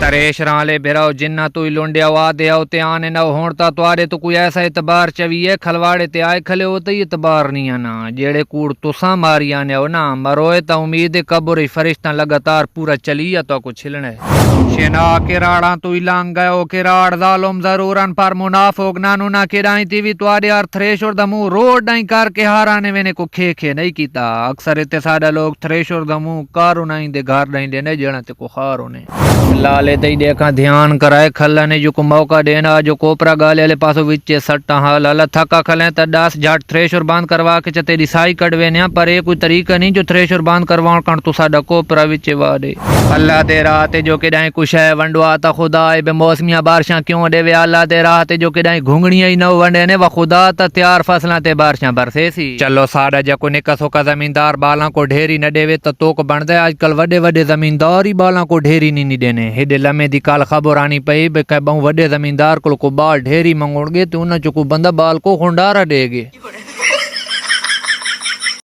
तरेशरां ले बिराओ जिन्ना तू लुंडिया वादे आओ ते आने न होण ता तुआरे तो कोई ऐसा इतबार चवीए खलवाड़े ते आए खले हो तो इतबार नहीं आना जेड़े कूड़ तुसा मारी आने हो ना मरोए ता उम्मीद कब्र फरिश्ता लगातार पूरा चलिया तो कुछ हिलने शेना किराड़ा तू लांग गयो किराड़ जालुम जरूरन पर मुनाफोक नानू ना किराई तीवी तुआरे यार थ्रेशोर दमू रोड नहीं करके हाराने वेने को खे नहीं कीता अक्सर इतने सारे लोग थ्रेशोर दमू कारू नहीं दे घर नहीं देने जड़ा ते को हार होने लाले तई देखा ध्यान कराए खल्ला ने जो को मौका देना जो कोपरा गाले वाले पासो विचे सट्टा हाल अल्लाह थका खले त 10 जाट थ्रेशर बांध करवा के च तेरी साई कड़वे ने पर ये कोई तरीका नहीं जो थ्रेशर बांध करवाण कण तू साडा कोपरा विचे वाडे अल्लाह दे राह जो के डाई कुछ है वंडवा ता खुदा ए बेमौसमिया बारिशां क्यों देवे अल्लाह दे राह जो के डाई घुंगणियां ही न वंडे ने व खुदा ता तैयार फसलां ते बारिशां बरसे सी चलो साडा जको निकसो का जमींदार बालां को ढेरी न देवे त तोक बनदे आजकल वडे वडे जमींदार ही बालां को ढेरी नहीं देने हेडे लम्हे दी काल खबर आनी पई बे कै बहु वडे जमींदार को बाल ढेरी मंगोड़गे तो उन चुकू बंदा बाल को खुंडारा देगे।